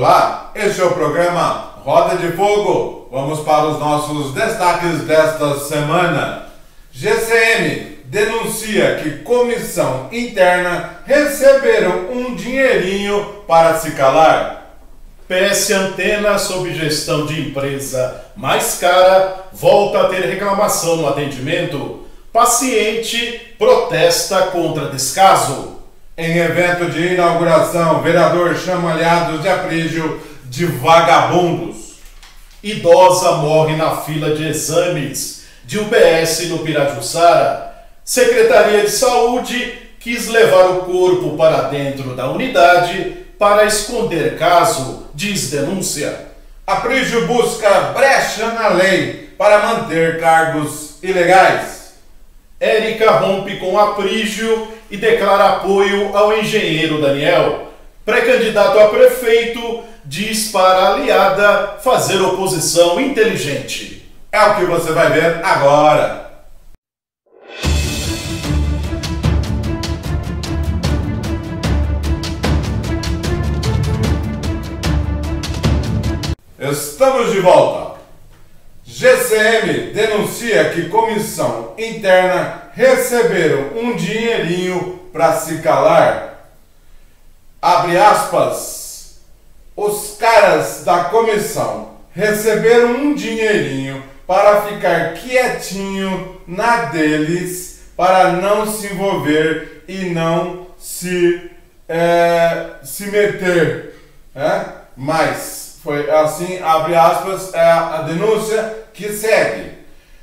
Olá, este é o programa Roda de Fogo. Vamos para os nossos destaques desta semana. GCM denuncia que comissão interna receberam um dinheirinho para se calar. PS Antena, sob gestão de empresa mais cara, volta a ter reclamação no atendimento. Paciente protesta contra descaso. Em evento de inauguração, vereador chama aliados de Aprígio de vagabundos. Idosa morre na fila de exames de UBS no Pirajussara. Secretaria de Saúde quis levar o corpo para dentro da unidade para esconder caso, diz denúncia. Aprígio busca brecha na lei para manter cargos ilegais. Érica rompe com Aprígio e declara apoio ao engenheiro Daniel. Pré-candidato a prefeito diz para a aliada fazer oposição inteligente. É o que você vai ver agora. Estamos de volta. GCM denuncia que comissão interna receberam um dinheirinho para se calar. Abre aspas. Os caras da comissão receberam um dinheirinho para ficar quietinho na deles, para não se envolver e não se meter. Mas foi assim, abre aspas, a denúncia que segue.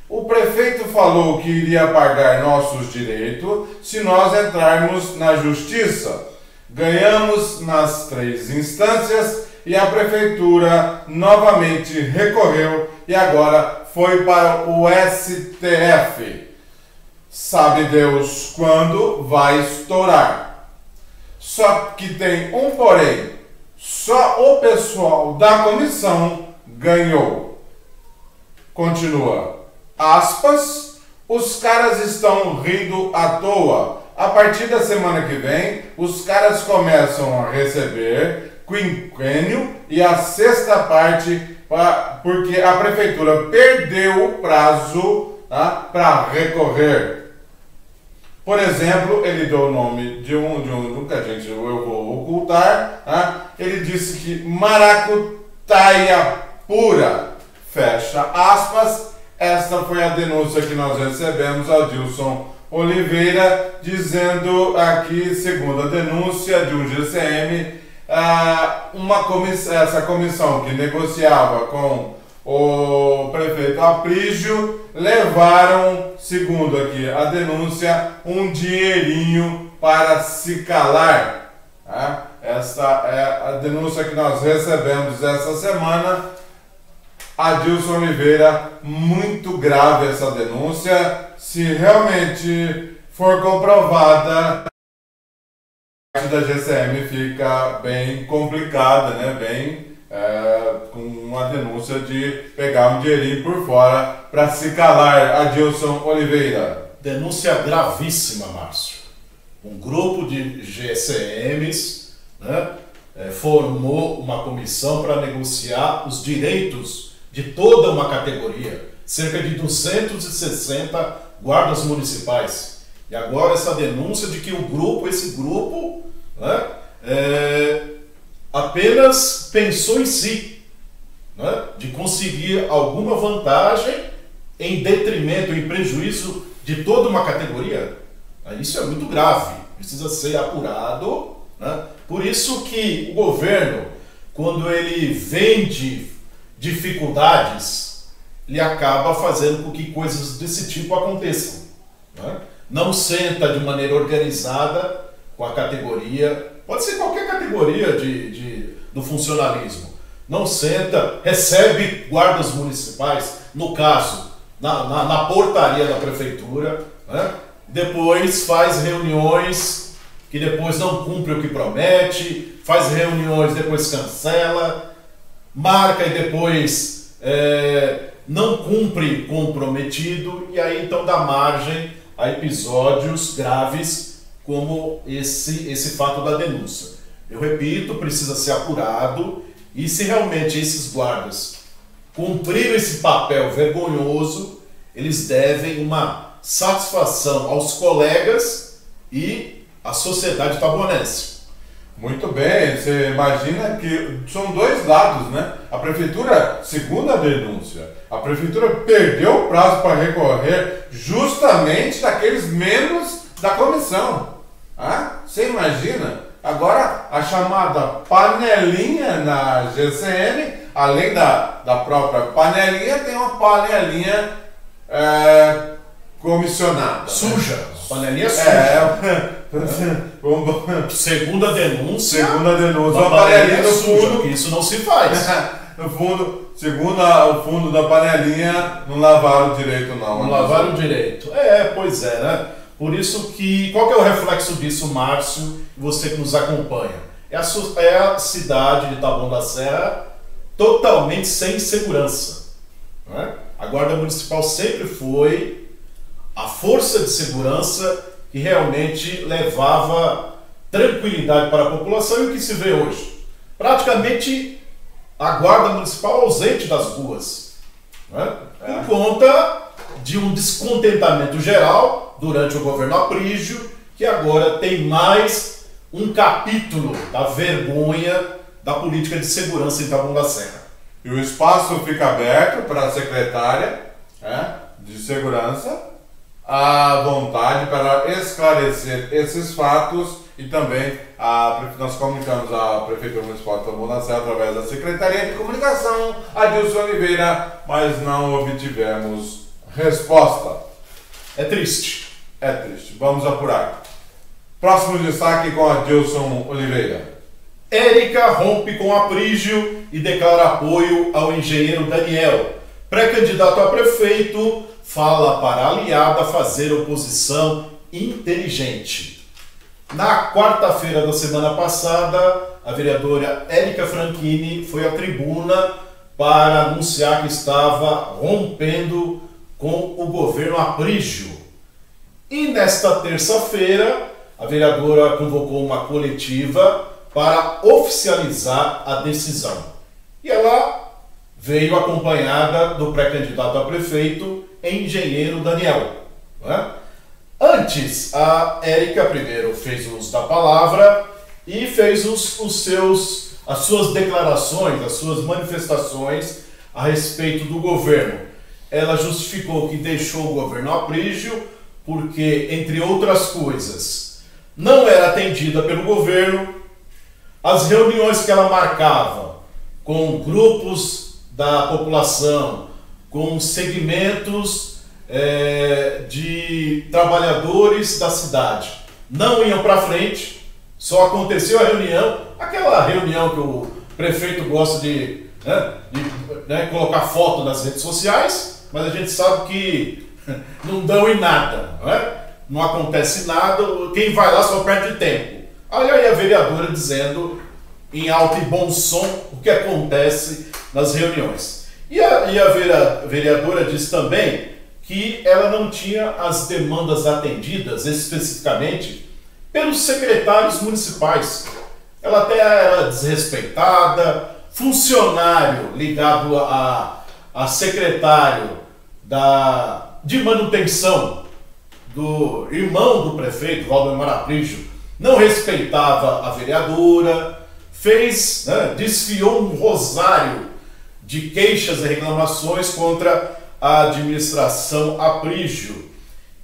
O prefeito falou que iria pagar nossos direitos se nós entrarmos na justiça. Ganhamos nas 3 instâncias e a prefeitura novamente recorreu e agora foi para o STF. Sabe Deus quando vai estourar. Só que tem um porém. Só o pessoal da comissão ganhou. Continua. Aspas. Os caras estão rindo à toa. A partir da semana que vem, os caras começam a receber quinquênio e a sexta parte, porque a prefeitura perdeu o prazo para recorrer. Por exemplo, ele deu o nome de um que eu vou ocultar. Ele disse que maracutaia pura. Fecha aspas. Esta foi a denúncia que nós recebemos ao Dilson Oliveira, dizendo aqui, segundo a denúncia de um GCM, essa comissão que negociava com o prefeito Aprígio levaram, segundo aqui a denúncia, um dinheirinho para se calar. Esta é a denúncia que nós recebemos essa semana. Adilson Oliveira, muito grave essa denúncia. Se realmente for comprovada, a parte da GCM fica bem complicada, com uma denúncia de pegar um dinheirinho por fora para se calar. Adilson Oliveira. Denúncia gravíssima, Márcio. Um grupo de GCMs formou uma comissão para negociar os direitos de toda uma categoria, cerca de 260 guardas municipais. E agora essa denúncia de que esse grupo apenas pensou em si, de conseguir alguma vantagem em detrimento, em prejuízo de toda uma categoria. Isso é muito grave, precisa ser apurado. Por isso que o governo, quando ele vende dificuldades, ele acaba fazendo com que coisas desse tipo aconteçam. Não senta de maneira organizada com a categoria, pode ser qualquer categoria do funcionalismo. Não senta, recebe guardas municipais, no caso, na portaria da prefeitura, depois faz reuniões que depois não cumpre o que promete, faz reuniões, depois cancela, marca e depois não cumpre comprometido, e aí então dá margem a episódios graves como esse fato da denúncia. Eu repito, precisa ser apurado E se realmente esses guardas cumpriram esse papel vergonhoso, eles devem uma satisfação aos colegas e à sociedade taboanense. Muito bem, você imagina que são dois lados, né? A prefeitura, segundo a denúncia, a prefeitura perdeu o prazo para recorrer justamente daqueles membros da comissão. Ah, você imagina? Agora, a chamada panelinha na GCM, além da própria panelinha, tem uma panelinha comissionada. Suja. Né? Panelinha suja. Segunda denúncia. Uma panelinha no fundo. Que isso não se faz. No fundo, segundo o fundo da panelinha, não lavaram direito não. Não lavaram direito. Pois é, né? Por isso que, qual que é o reflexo disso, Márcio, você que nos acompanha? É a cidade de Taboão da Serra totalmente sem segurança. Né? A Guarda Municipal sempre foi a força de segurança que realmente levava tranquilidade para a população. E o que se vê hoje? Praticamente a Guarda Municipal ausente das ruas, né? Por conta de um descontentamento geral durante o governo Aprígio, que agora tem mais um capítulo da vergonha da política de segurança em Taboão da Serra. E o espaço fica aberto para a secretária de segurança à vontade para esclarecer esses fatos e também nós comunicamos à Prefeitura Municipal de Taboão da Serra através da Secretaria de Comunicação, Adilson Oliveira, mas não obtivemos resposta. É triste. É triste. Vamos apurar. Próximo destaque com Adilson Oliveira. Érica rompe com Aprígio e declara apoio ao engenheiro Daniel. Pré-candidato a prefeito fala para a aliada fazer oposição inteligente. Na quarta-feira da semana passada, a vereadora Érica Franchini foi à tribuna para anunciar que estava rompendo com o governo Aprígio. E nesta terça-feira, a vereadora convocou uma coletiva para oficializar a decisão. E ela veio acompanhada do pré-candidato a prefeito, engenheiro Daniel. Né? Antes, a Érica primeiro fez uso da palavra e fez as suas declarações, as suas manifestações a respeito do governo. Ela justificou que deixou o governo Aprígio porque, entre outras coisas, não era atendida pelo governo, as reuniões que ela marcava com grupos da população, com segmentos de trabalhadores da cidade, não iam para frente, só aconteceu a reunião, aquela reunião que o prefeito gosta de colocar foto nas redes sociais, mas a gente sabe que não dão em nada, não acontece nada, quem vai lá só perde tempo. Olha aí a vereadora dizendo em alto e bom som o que acontece nas reuniões. E a vereadora diz também que ela não tinha as demandas atendidas especificamente pelos secretários municipais. Ela até era desrespeitada, funcionário ligado a secretário de manutenção do irmão do prefeito, Valdemar Aprígio, não respeitava a vereadora, desfiou um rosário de queixas e reclamações contra a administração Aprígio.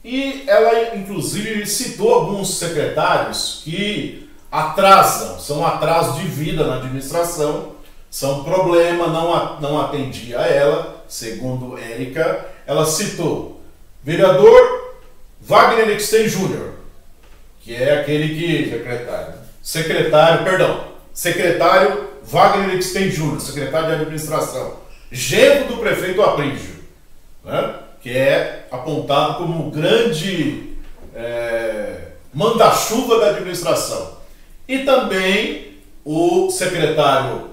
E ela, inclusive, citou alguns secretários que são atrasos de vida na administração, são problema, não atendia a ela, segundo Érica. Ela citou vereador Wagner Exten Júnior, que é aquele que... Secretário Wagner Exten Júnior, secretário de administração, genro do prefeito Aprígio, né? Que é apontado como um grande manda-chuva da administração. E também o secretário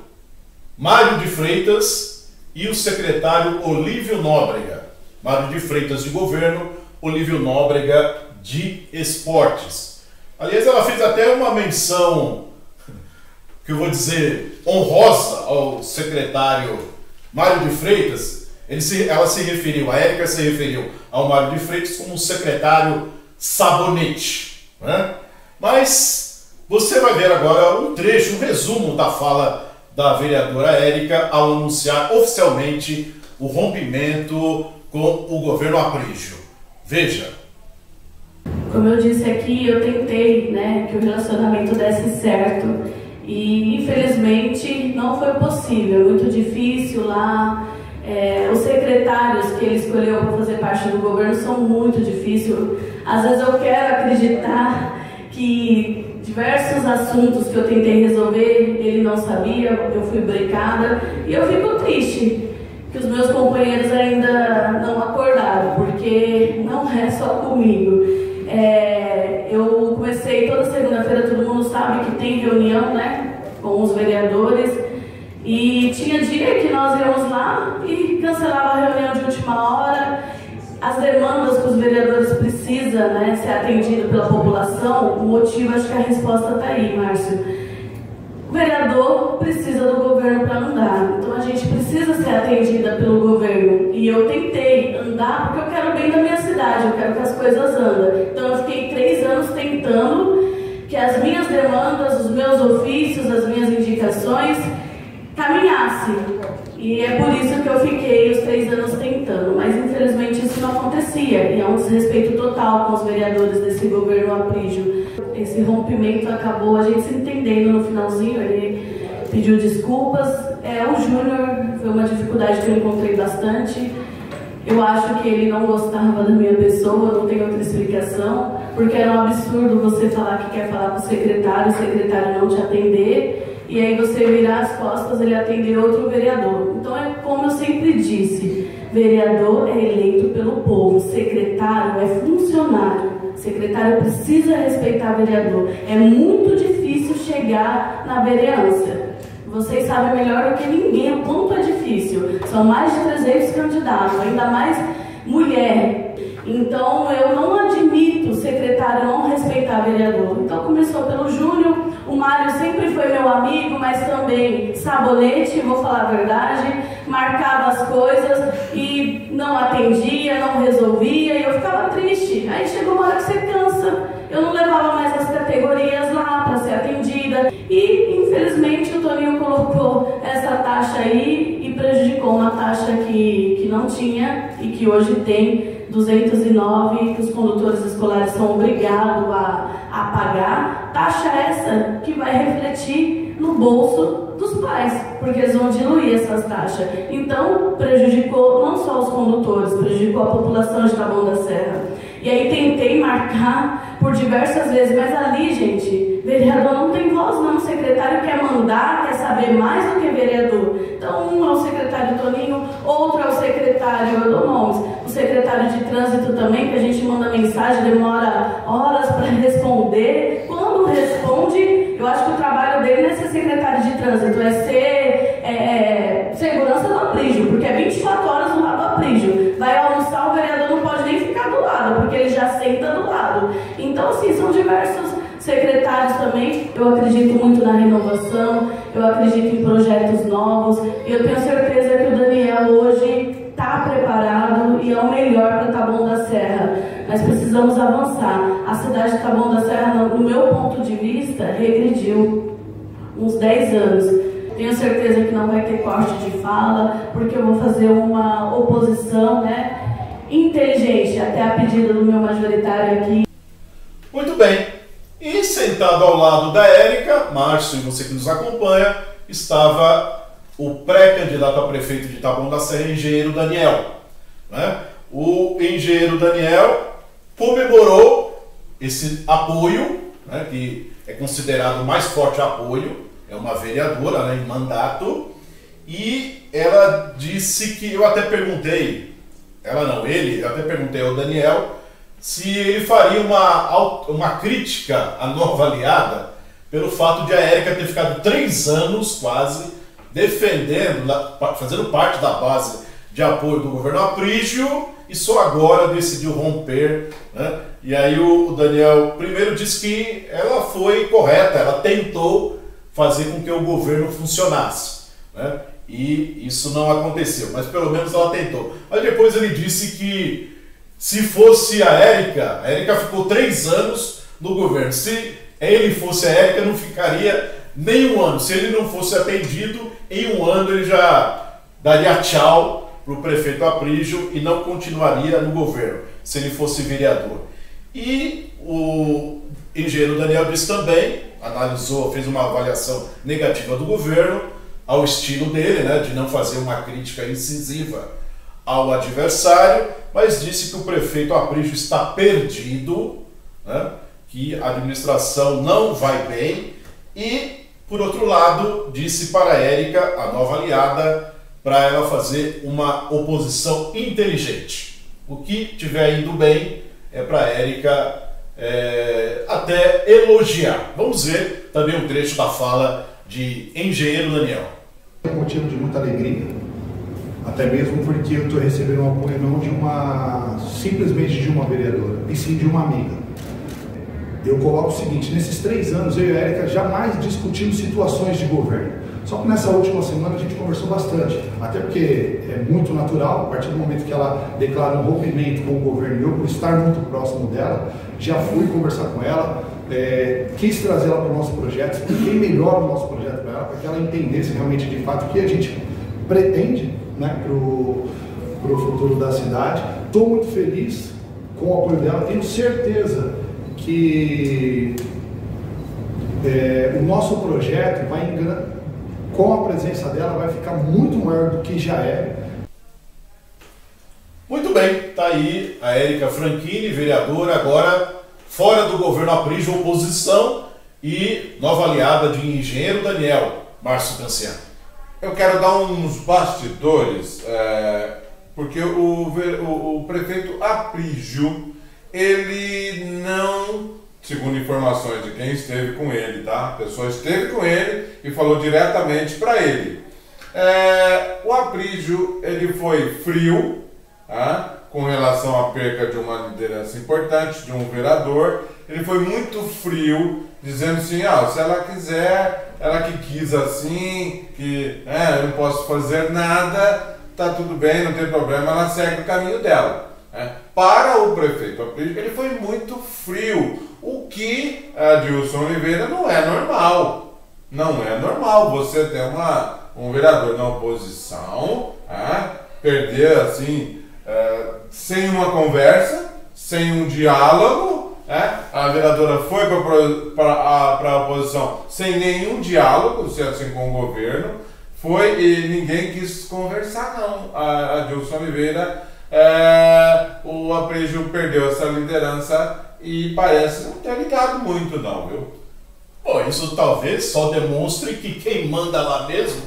Mário de Freitas e o secretário Olívio Nóbrega. Mário de Freitas de Governo, Olívio Nóbrega de Esportes. Aliás, ela fez até uma menção que eu vou dizer, honrosa ao secretário Mário de Freitas, a Érica se referiu ao Mário de Freitas como um secretário sabonete, né? Mas você vai ver agora um trecho, um resumo da fala da vereadora Érica ao anunciar oficialmente o rompimento com o governo Aprígio. Veja. Como eu disse aqui, eu tentei, né, que o relacionamento desse certo e infelizmente não foi possível, muito difícil lá. Os secretários que ele escolheu para fazer parte do governo são muito difíceis. Às vezes eu quero acreditar que diversos assuntos que eu tentei resolver, ele não sabia, eu fui brecada e eu fico triste que os meus companheiros ainda não acordaram, porque não é só comigo. Eu comecei toda segunda-feira, todo mundo sabe que tem reunião, né, com os vereadores, e tinha dia que nós íamos lá e cancelava a reunião de última hora. As demandas que os vereadores precisam, né, ser atendido pela população, o motivo, acho que a resposta está aí, Márcio. O vereador precisa do governo para andar, então a gente precisa ser atendida pelo governo. E eu tentei andar porque eu quero bem da minha cidade, eu quero que as coisas andem. Então eu fiquei 3 anos tentando que as minhas demandas, os meus ofícios, as minhas indicações caminhassem. E é por isso que eu fiquei os 3 anos tentando, mas infelizmente isso não acontecia. E é um desrespeito total com os vereadores desse governo Aprígio. Esse rompimento acabou a gente se entendendo no finalzinho, ele pediu desculpas. O Júnior foi uma dificuldade que eu encontrei bastante. Eu acho que ele não gostava da minha pessoa, não tem outra explicação, porque era um absurdo você falar que quer falar com o secretário não te atender, e aí você virar as costas, ele atender outro vereador. Então é como eu sempre disse, vereador é eleito pelo povo, secretário é funcionário. Secretário precisa respeitar vereador. É muito difícil chegar na vereança. Vocês sabem melhor do que ninguém o quanto é difícil. São mais de 300 candidatos, ainda mais mulher. Então eu não admito o secretário não respeitar vereador. Então começou pelo Júnior. O Mário sempre foi meu amigo, mas também sabonete, vou falar a verdade. Marcava as coisas e não atendia, não resolvia, e eu ficava triste. Aí chegou uma hora que você cansa. Eu não levava mais as categorias lá para ser atendida. E infelizmente o Toninho colocou essa taxa aí e prejudicou uma taxa que não tinha e que hoje tem 209, que os condutores escolares são obrigados a pagar. Taxa essa que vai refletir no bolso dos pais, porque eles vão diluir essas taxas. Então, prejudicou não só os condutores, prejudicou a população de Taboão da Serra. E aí tentei marcar por diversas vezes, mas ali, gente, vereador não tem voz não, o secretário quer mandar, quer saber mais do que vereador. Então, um é o secretário Toninho, outro é o secretário, eu dou nomes, o secretário de trânsito também, que a gente manda mensagem, demora horas para responder. Quando responde, eu acho que o trabalho dele não é ser secretário de trânsito, é ser segurança do Aprígio, porque é 24 horas do lado do Aprígio. Vai almoçar, o vereador não pode nem ficar do lado, porque ele já senta do lado. Então, assim, são diversos secretários também. Eu acredito muito na renovação, eu acredito em projetos novos, e eu tenho certeza que o Daniel hoje está preparado e é o melhor para Taboão da Serra. Nós precisamos avançar. A cidade de Taboão da Serra, no meu ponto de vista, regrediu uns 10 anos. Tenho certeza que não vai ter corte de fala, porque eu vou fazer uma oposição, né, inteligente, até a pedido do meu majoritário aqui. Muito bem. E sentado ao lado da Érica, Márcio e você que nos acompanha, estava o pré-candidato a prefeito de Taboão da Serra, engenheiro Daniel. Né? O engenheiro Daniel comemorou esse apoio, né, que é considerado o mais forte apoio, é uma vereadora, né, em mandato, e ela disse que, eu até perguntei, eu até perguntei ao Daniel se ele faria uma crítica à nova aliada pelo fato de a Érica ter ficado 3 anos quase defendendo, fazendo parte da base de apoio do governo Aprígio, e só agora decidiu romper, né? E aí o Daniel primeiro disse que ela foi correta, ela tentou fazer com que o governo funcionasse, né? E isso não aconteceu, mas pelo menos ela tentou. Mas depois ele disse que se fosse a Érica ficou 3 anos no governo. Se ele fosse a Érica, não ficaria nem 1 ano. Se ele não fosse atendido, em 1 ano ele já daria tchau para o prefeito Aprígio e não continuaria no governo, se ele fosse vereador. E o engenheiro Daniel disse também, analisou, fez uma avaliação negativa do governo, ao estilo dele, né, de não fazer uma crítica incisiva ao adversário, mas disse que o prefeito Aprígio está perdido, né, que a administração não vai bem e, por outro lado, disse para a Érica, a nova aliada, para ela fazer uma oposição inteligente. O que tiver indo bem é para a Érica até elogiar. Vamos ver também um trecho da fala de engenheiro Daniel. É um motivo de muita alegria, até mesmo porque eu estou recebendo um apoio não simplesmente de uma vereadora, e sim de uma amiga. Eu coloco o seguinte: nesses 3 anos eu e a Érica jamais discutimos situações de governo. Só que nessa última semana a gente conversou bastante, até porque é muito natural, a partir do momento que ela declara um rompimento com o governo, e eu, por estar muito próximo dela, já fui conversar com ela, quis trazer ela para o nosso projeto, expliquei melhor o nosso projeto para ela, para que ela entendesse realmente de fato o que a gente pretende, né, para o futuro da cidade. Estou muito feliz com o apoio dela, tenho certeza que o nosso projeto com a presença dela vai ficar muito maior do que já é. Muito bem, tá aí a Érica Franchini, vereadora, agora fora do governo Aprígio, oposição, e nova aliada de engenheiro Daniel, Márcio Canciano. Eu quero dar uns bastidores, porque o prefeito Aprígio, ele não, segundo informações de quem esteve com ele, tá? A pessoa esteve com ele e falou diretamente para ele. O Aprígio, ele foi frio, tá? Com relação à perca de uma liderança importante, de um vereador. Ele foi muito frio, dizendo assim, se ela quiser, ela que quis assim, que eu não posso fazer nada, tá tudo bem, não tem problema, ela segue o caminho dela. Para o prefeito Aprígio, ele foi muito frio, o que Adilson Oliveira não é normal. Não é normal você ter um vereador na oposição, perder assim, sem uma conversa, sem um diálogo. A vereadora foi para a oposição sem nenhum diálogo, assim, com o governo, e ninguém quis conversar não. A Adilson Oliveira, o Aprígio perdeu essa liderança e parece não ter ligado muito não, viu? Bom, isso talvez só demonstre que quem manda lá mesmo,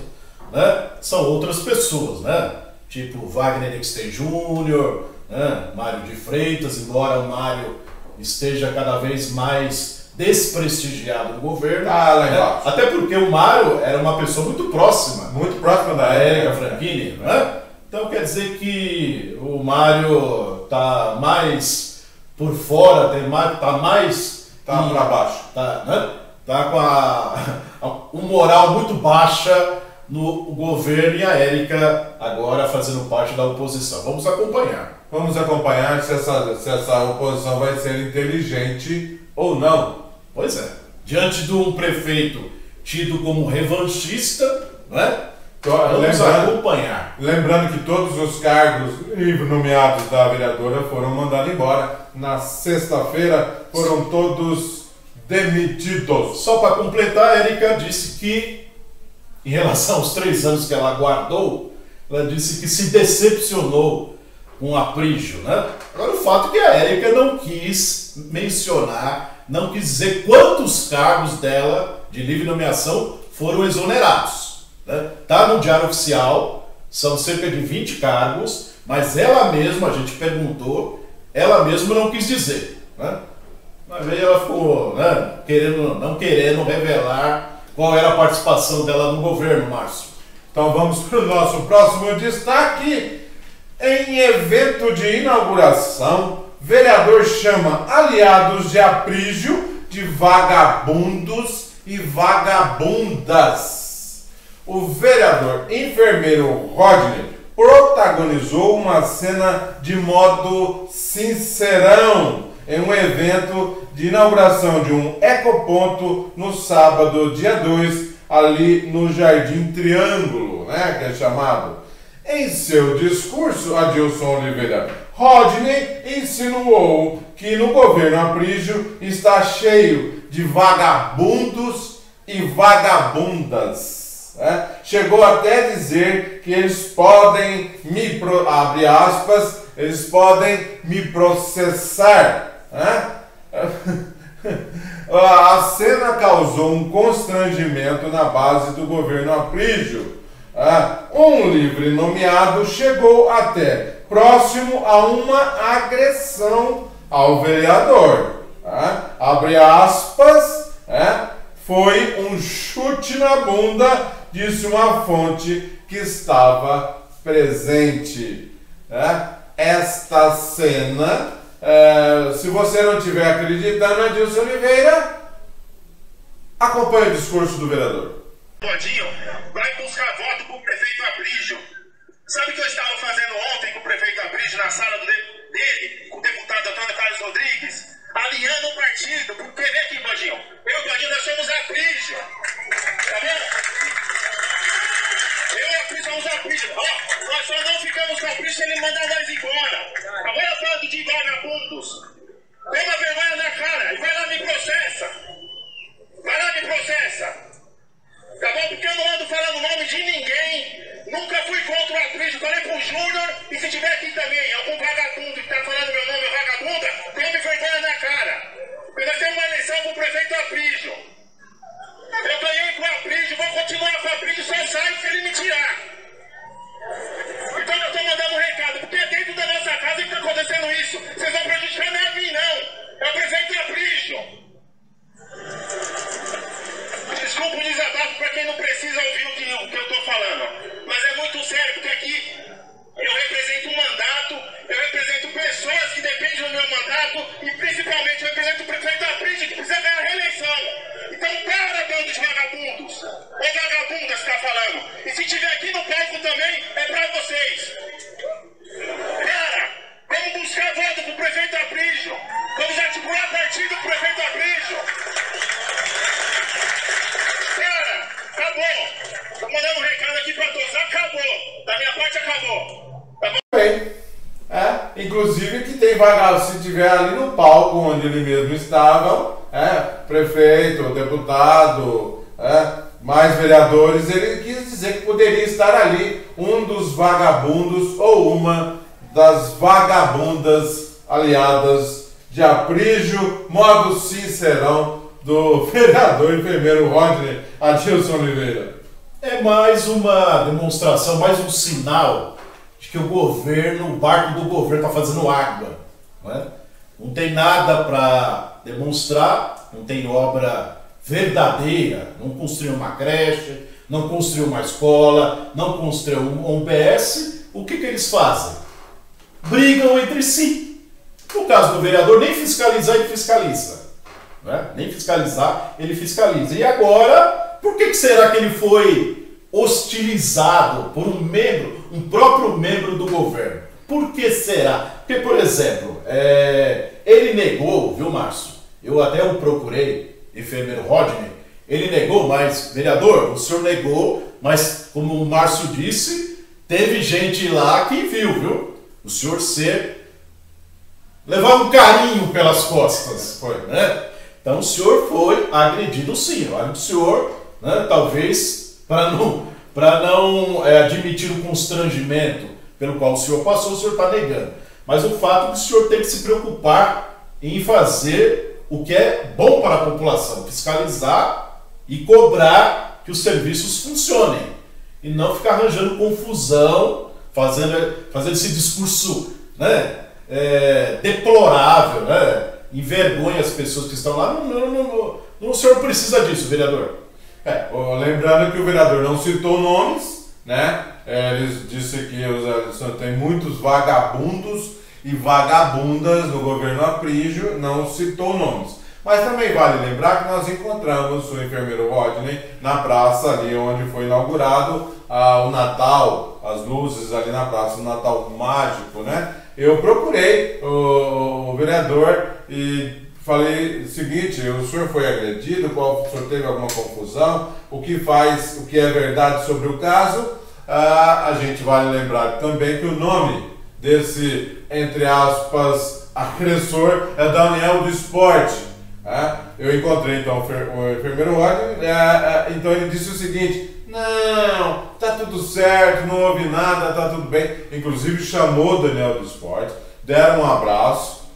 né, são outras pessoas, né? Tipo Wagner Nexten Júnior, né, Mário de Freitas, embora o Mário esteja cada vez mais desprestigiado no governo. Lá embaixo. Até porque o Mário era uma pessoa muito próxima da Érica Franchini, né? Então quer dizer que o Mário está mais por fora, está mais... Está para baixo. Está com uma moral muito baixa no governo, e a Érica agora fazendo parte da oposição. Vamos acompanhar. Vamos acompanhar se essa oposição vai ser inteligente ou não. Pois é. Diante de um prefeito tido como revanchista, né? Vamos acompanhar. Lembrando que todos os cargos nomeados da vereadora foram mandados embora. Na sexta-feira foram todos demitidos. Só para completar, a Érica disse que, em relação aos 3 anos que ela aguardou, ela disse que se decepcionou com o Aprígio, né? Agora, o fato é que a Érica não quis mencionar, não quis dizer quantos cargos dela, de livre nomeação, foram exonerados, né? Tá no Diário Oficial, são cerca de 20 cargos, mas ela mesma, a gente perguntou, ela mesma não quis dizer, né? Mas aí ela ficou, né, não querendo revelar qual era a participação dela no governo, Márcio. Então vamos para o nosso próximo destaque. Em evento de inauguração, vereador chama aliados de Aprígio de vagabundos e vagabundas. O vereador enfermeiro Rodney protagonizou uma cena de modo sincerão em um evento de inauguração de um ecoponto no sábado, dia 2, ali no Jardim Triângulo, né, que é chamado. Em seu discurso, Adilson Oliveira Rodney insinuou que no governo Aprígio está cheio de vagabundos e vagabundas. Né? Chegou até a dizer que eles podem abre aspas, eles podem me processar. Né? A cena causou um constrangimento na base do governo Aprígio. Um livre nomeado chegou até próximo a uma agressão ao vereador. Abre aspas, foi um chute na bunda, disse uma fonte que estava presente. Esta cena, se você não estiver acreditando, Adilson Oliveira, acompanhe o discurso do vereador. Godinho vai buscar voto pro prefeito Aprígio. Sabe o que eu estava fazendo ontem com o prefeito Aprígio na sala dele, com o deputado Antônio Carlos Rodrigues? Alinhando o partido, porque vem aqui, Godinho. Eu e o Godinho, nós somos Aprígio. Tá vendo? Eu e o Aprígio somos Aprígio. Ó, nós só não ficamos com o Aprígio se ele mandar nós embora. Agora falando de vagabundos. Toma vergonha na cara e vai lá me processa. Vai lá me processa. Tá bom? Porque eu não ando falando o nome de ninguém. Nunca fui contra o Aprígio. Falei pro Júnior. E se tiver aqui também algum vagabundo que tá falando meu nome, vagabunda, tome vergonha na cara. Porque nós temos uma eleição pro prefeito Aprígio. Eu ganhei com o Aprígio, vou continuar com o Aprígio, só sai se ele me tirar. Então eu tô mandando um recado. Porque é dentro da nossa casa que tá acontecendo isso. Vocês vão prejudicar nem a mim, não. É o prefeito Aprígio. Desculpa o desabafo para quem não precisa ouvir o que eu estou falando, mas é muito sério, porque aqui eu represento um mandato, eu represento pessoas que dependem do meu mandato e principalmente eu represento o prefeito Aprígio, que precisa ganhar a reeleição. Então para, bando de vagabundos, ou vagabundas que está falando, e se tiver aqui no palco também, é para vocês. Para, vamos buscar voto para o prefeito Aprígio, vamos articular partido para o prefeito Aprígio. Acabou! Tô mandando um recado aqui pra todos. Acabou! Da minha parte, acabou! Tá bom? Bem, inclusive que tem vagabundo, se tiver ali no palco onde ele mesmo estava, prefeito, deputado, mais vereadores, ele quis dizer que poderia estar ali um dos vagabundos ou uma das vagabundas aliadas de Aprígio, modo sincerão do vereador enfermeiro Rodney Adilson Oliveira. É mais uma demonstração, mais um sinal de que o barco do governo está fazendo água. Não tem nada para demonstrar, não tem obra verdadeira, não construiu uma creche, não construiu uma escola, não construiu um UBS. O que eles fazem? Brigam entre si. No caso do vereador, nem fiscalizar ele fiscaliza. Nem fiscalizar, ele fiscaliza. E agora, por que será que ele foi hostilizado por um próprio membro do governo? Por que será? Porque, por exemplo, ele negou, viu, Márcio? Eu até o procurei, enfermeiro Rodney, ele negou, mas, vereador, o senhor negou, mas, como o Márcio disse, teve gente lá que viu? O senhor levava um carinho pelas costas, né? Então o senhor foi agredido sim. Olha, o senhor, talvez, para não admitir o constrangimento pelo qual o senhor passou, o senhor está negando. Mas o fato é que o senhor tem que se preocupar em fazer o que é bom para a população, fiscalizar e cobrar que os serviços funcionem. E não ficar arranjando confusão, fazendo esse discurso deplorável, envergonha as pessoas que estão lá. O senhor precisa disso, vereador. Lembrando que o vereador não citou nomes, ele disse que tem muitos vagabundos e vagabundas no governo Aprígio, não citou nomes. Mas também vale lembrar que nós encontramos o enfermeiro Rodney na praça ali onde foi inaugurado o Natal, as luzes ali na praça, o Natal mágico, né? Eu procurei o vereador e falei o seguinte: o senhor foi agredido, o senhor teve alguma confusão, o que é verdade sobre o caso? A gente vale lembrar também que o nome desse, entre aspas, agressor é Daniel do Esporte. Eu encontrei então o enfermeiro Rodney, então ele disse o seguinte: não, tá tudo certo, não houve nada, tá tudo bem. Inclusive chamou o Daniel do Esporte, deram um abraço,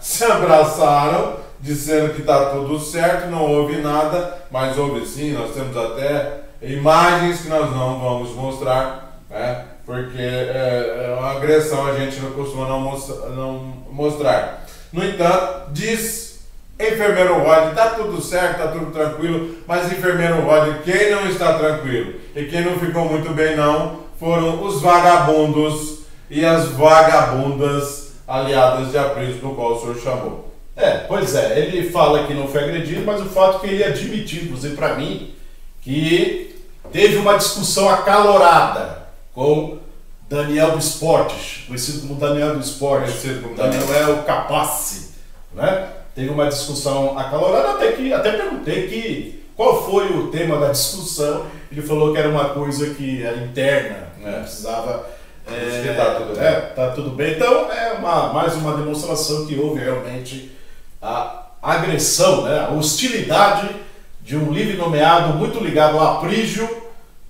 se abraçaram, dizendo que tá tudo certo, não houve nada, mas houve sim. Nós temos até imagens que nós não vamos mostrar, porque é uma agressão, a gente não costuma não mostrar. No entanto, diz enfermeiro Rodney, tá tudo certo, tá tudo tranquilo, mas enfermeiro Rodney, quem não está tranquilo e quem não ficou muito bem não, foram os vagabundos e as vagabundas aliadas de Aprisco, no qual o senhor chamou. Pois é, ele fala que não foi agredido, mas o fato é que ele admitiu, inclusive para mim, que teve uma discussão acalorada com Daniel do Esportes, conhecido como Daniel do Esportes, Daniel Capace, né? Teve uma discussão acalorada, até perguntei qual foi o tema da discussão. Ele falou que era uma coisa que era interna, não precisava. Tá tudo bem. Então mais uma demonstração que houve realmente a agressão, a hostilidade de um livre nomeado muito ligado a Aprígio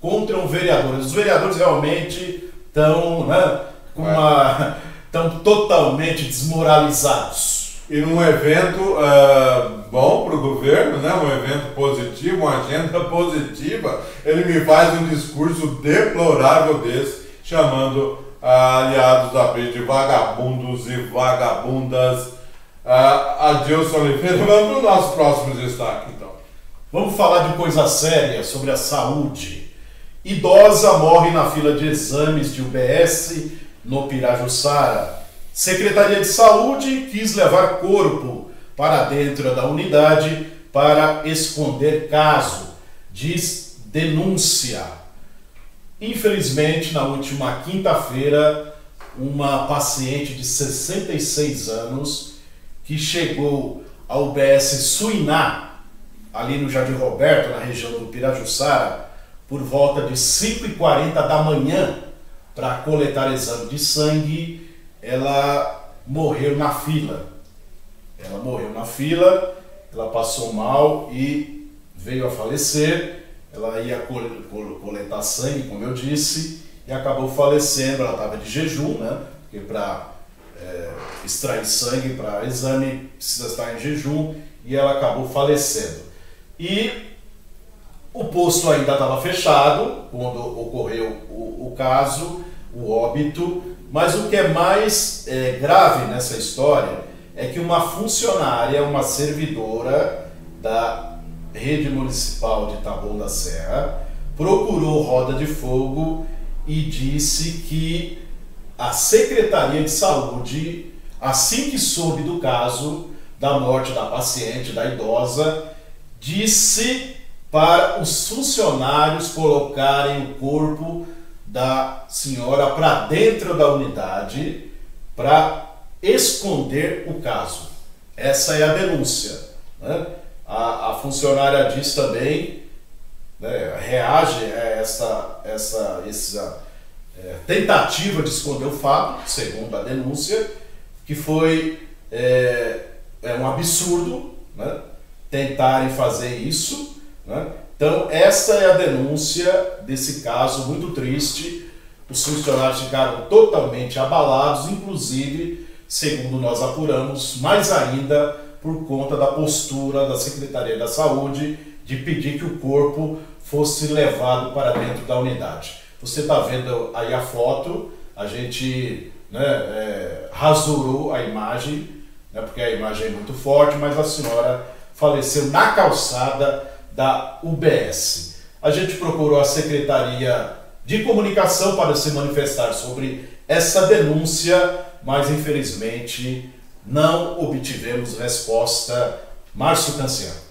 contra um vereador. Os vereadores realmente estão totalmente desmoralizados. E num evento bom para o governo, um evento positivo, uma agenda positiva, ele me faz um discurso deplorável desse, chamando aliados da Aprisco de vagabundos e vagabundas. Adilson Oliveira, vamos para o nosso próximo destaque, então. Vamos falar de coisa séria sobre a saúde. Idosa morre na fila de exames de UBS no Pirajussara. Secretaria de Saúde quis levar corpo para dentro da unidade para esconder caso, diz denúncia. Infelizmente, na última quinta-feira, uma paciente de 66 anos que chegou ao UBS Suiná, ali no Jardim Roberto, na região do Pirajussara, por volta de 5h40 da manhã, para coletar exame de sangue, ela morreu na fila. Ela passou mal e veio a falecer. Ela ia coletar sangue, como eu disse, e acabou falecendo. Ela estava de jejum, porque para extrair sangue para exame precisa estar em jejum, e ela acabou falecendo. E o posto ainda estava fechado quando ocorreu o caso, o óbito. Mas o que é mais grave nessa história é que uma funcionária, uma servidora da rede municipal de Taboão da Serra, procurou Roda de Fogo e disse que a Secretaria de Saúde, assim que soube do caso da morte da paciente, da idosa, disse para os funcionários colocarem o corpo da senhora para dentro da unidade para esconder o caso. Essa é a denúncia, A funcionária diz também, reage a essa tentativa de esconder o fato, segundo a denúncia, que foi um absurdo, tentarem fazer isso, Então, essa é a denúncia desse caso muito triste. Os funcionários ficaram totalmente abalados, inclusive, segundo nós apuramos, mais ainda por conta da postura da Secretaria da Saúde de pedir que o corpo fosse levado para dentro da unidade. Você está vendo aí a foto, a gente rasurou a imagem, porque a imagem é muito forte, mas a senhora faleceu na calçada da UBS. A gente procurou a Secretaria de Comunicação para se manifestar sobre essa denúncia, mas infelizmente não obtivemos resposta Márcio Canciano.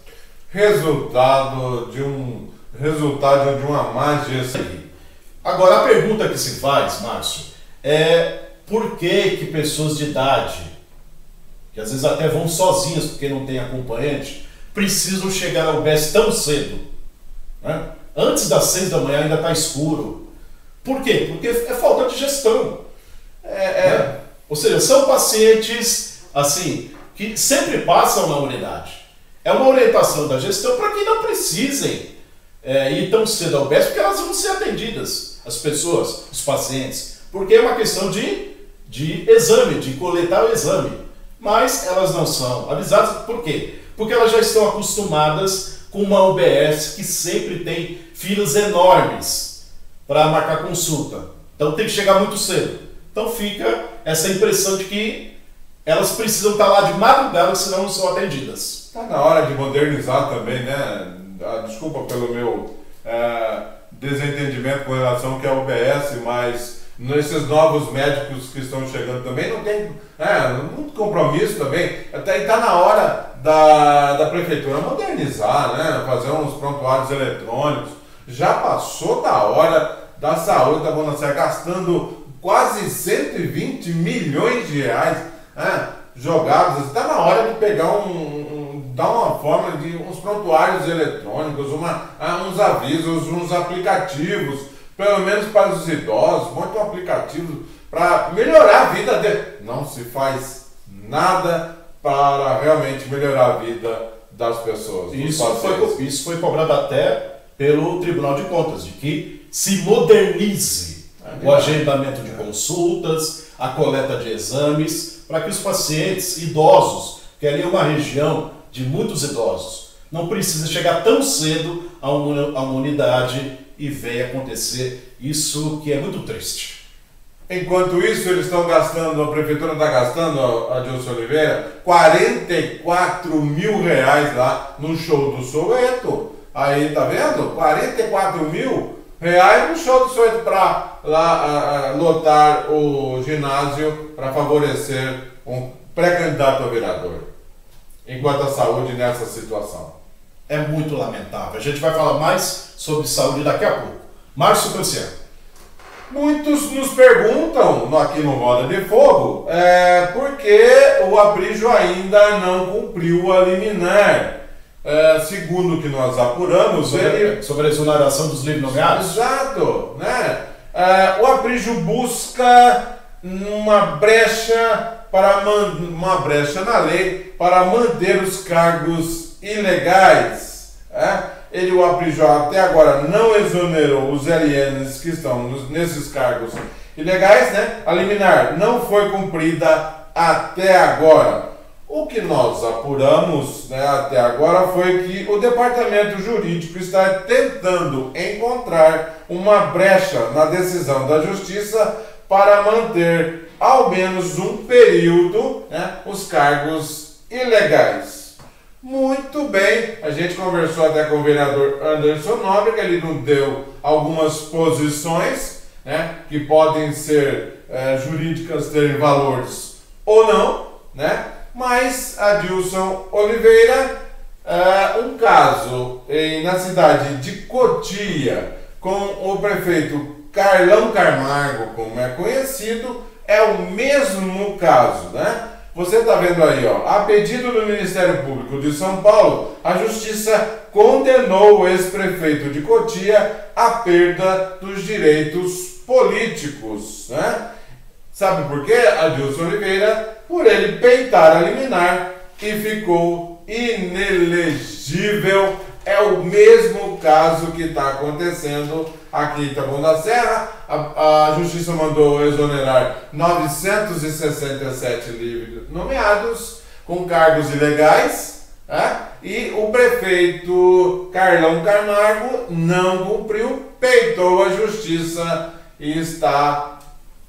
Resultado de uma má gestão. Agora, a pergunta que se faz, Márcio, é por que pessoas de idade, que às vezes até vão sozinhas porque não tem acompanhante, precisam chegar ao UBS tão cedo, né? Antes das 6 da manhã ainda está escuro. Por quê? Porque é falta de gestão. Né? Ou seja, são pacientes assim que sempre passam na unidade. É uma orientação da gestão para que não precisem ir tão cedo ao UBS, porque elas vão ser atendidas, as pessoas, os pacientes, porque é uma questão de exame, de coletar o exame. Mas elas não são avisadas. Por quê? Porque elas já estão acostumadas com uma UBS que sempre tem filas enormes para marcar consulta. Então tem que chegar muito cedo. Então fica essa impressão de que elas precisam estar lá de madrugada, senão não são atendidas. Está na hora de modernizar também, né? Desculpa pelo meu desentendimento com relação ao que é a UBS, mas nesses novos médicos que estão chegando também não tem muito compromisso também. Até está na hora da prefeitura modernizar, né? Fazer uns prontuários eletrônicos. Já passou da hora da saúde da Bona Serra gastando quase 120 milhões de reais jogados. Está na hora de pegar dar uma forma de uns prontuários eletrônicos, uns avisos, uns aplicativos, pelo menos para os idosos, muito aplicativo para melhorar a vida dele. Não se faz nada para realmente melhorar a vida das pessoas. Isso foi cobrado até pelo Tribunal de Contas, de que se modernize o agendamento de consultas, a coleta de exames, para que os pacientes idosos, que ali é uma região de muitos idosos, não precisa chegar tão cedo a uma unidade e venha acontecer isso que é muito triste. Enquanto isso, eles estão gastando, a prefeitura está gastando, Adilson Oliveira, 44 mil reais lá no show do Soweto. Aí, tá vendo? 44 mil reais no show do Soweto para lá lotar o ginásio para favorecer um pré-candidato a vereador. Enquanto a saúde nessa situação. É muito lamentável. A gente vai falar mais sobre saúde daqui a pouco. Márcio Canciano. Muitos nos perguntam aqui no Roda de Fogo por que o Aprígio ainda não cumpriu a liminar. Segundo o que nós apuramos, sobre a exoneração dos livres nomeados? Exato, né? O Aprígio busca uma brecha na lei para manter os cargos ilegais. O Aprígio até agora não exonerou os LNs que estão nesses cargos ilegais, né? A liminar não foi cumprida até agora. O que nós apuramos, né, até agora foi que o departamento jurídico está tentando encontrar uma brecha na decisão da justiça para manter ao menos um período, né, os cargos ilegais. Muito bem, a gente conversou até com o vereador Anderson Nóbrega, ele nos deu algumas posições, né, que podem ser jurídicas, terem valores ou não, né? Mas, Adilson Oliveira, um caso na cidade de Cotia, com o prefeito Carlão Camargo, como é conhecido, é o mesmo caso, né? Você está vendo aí, ó, a pedido do Ministério Público de São Paulo, a Justiça condenou o ex-prefeito de Cotia à perda dos direitos políticos, né? Sabe por quê, Adilson Oliveira? Por ele peitar a liminar e ficou inelegível. É o mesmo caso que está acontecendo aqui em Taboão da Serra. A Justiça mandou exonerar 967 livres nomeados com cargos ilegais, e o prefeito Carlão Camargo não cumpriu, peitou a Justiça e está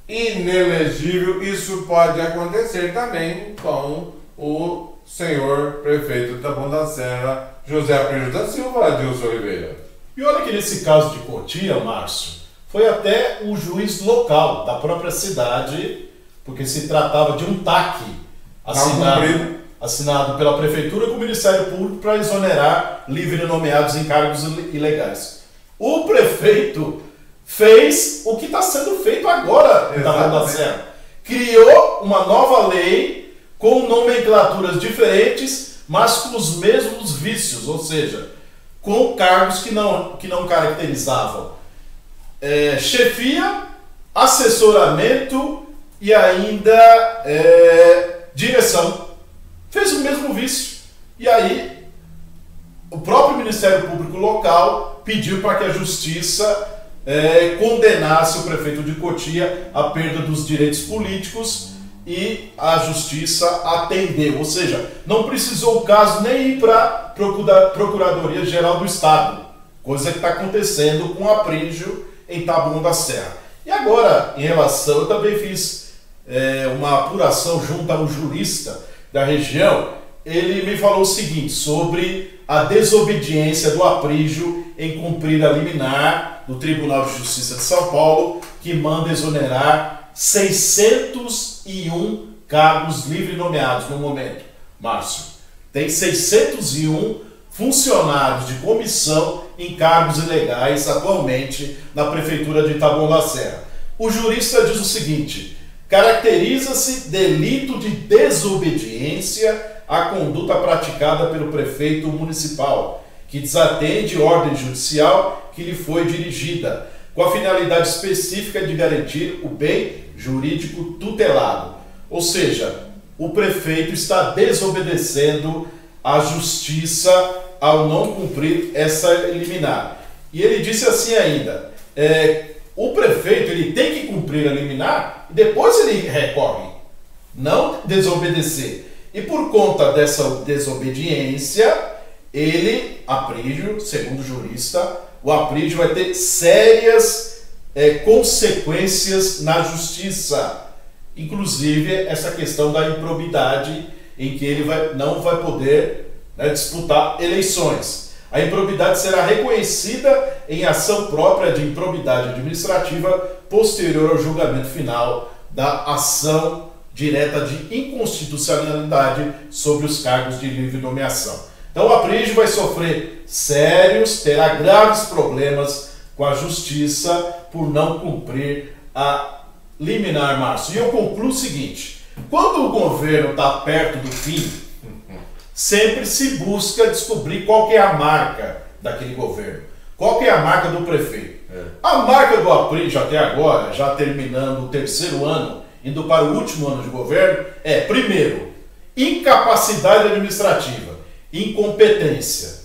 inelegível. Isso pode acontecer também com o senhor prefeito de Taboão da Serra, José Aprígio da Silva, Adilson Oliveira. E olha que nesse caso de Cotia, Márcio, foi até o juiz local da própria cidade, porque se tratava de um TAC assinado pela Prefeitura com o Ministério Público para exonerar livre nomeados em cargos ilegais. O prefeito fez o que está sendo feito agora em Taboão da Serra. Criou uma nova lei com nomenclaturas diferentes, mas com os mesmos vícios, ou seja, com cargos que não caracterizavam chefia, assessoramento e ainda direção. Fez o mesmo vício. E aí, o próprio Ministério Público local pediu para que a Justiça condenasse o prefeito de Cotia à perda dos direitos políticos e a Justiça atendeu. Ou seja, não precisou o caso nem ir para a Procuradoria-Geral do Estado, coisa que está acontecendo com o Aprígio em Taboão da Serra. E agora, em relação, eu também fiz uma apuração junto a um jurista da região. Ele me falou o seguinte sobre a desobediência do Aprígio em cumprir a liminar do Tribunal de Justiça de São Paulo, que manda exonerar 601 cargos livre nomeados no momento, Márcio. Tem 601 funcionários de comissão em cargos ilegais atualmente na Prefeitura de Taboão da Serra. O jurista diz o seguinte: caracteriza-se delito de desobediência à conduta praticada pelo prefeito municipal, que desatende ordem judicial que lhe foi dirigida, com a finalidade específica de garantir o bem jurídico tutelado. Ou seja, o prefeito está desobedecendo à justiça ao não cumprir essa liminar. E ele disse assim ainda, o prefeito ele tem que cumprir a liminar e depois ele recorre, não desobedecer. E por conta dessa desobediência, Aprígio, segundo o jurista, o Aprígio vai ter sérias consequências na justiça. Inclusive essa questão da improbidade, em que ele não vai poder disputar eleições. A improbidade será reconhecida em ação própria de improbidade administrativa posterior ao julgamento final da ação direta de inconstitucionalidade sobre os cargos de livre nomeação. Então o Aprígio vai sofrer terá graves problemas com a justiça por não cumprir a liminar, Márcio. E eu concluo o seguinte: quando o governo está perto do fim, sempre se busca descobrir qual que é a marca daquele governo, qual que é a marca do prefeito. A marca do Aprígio até agora, já terminando o terceiro ano, indo para o último ano de governo, primeiro, incapacidade administrativa, incompetência,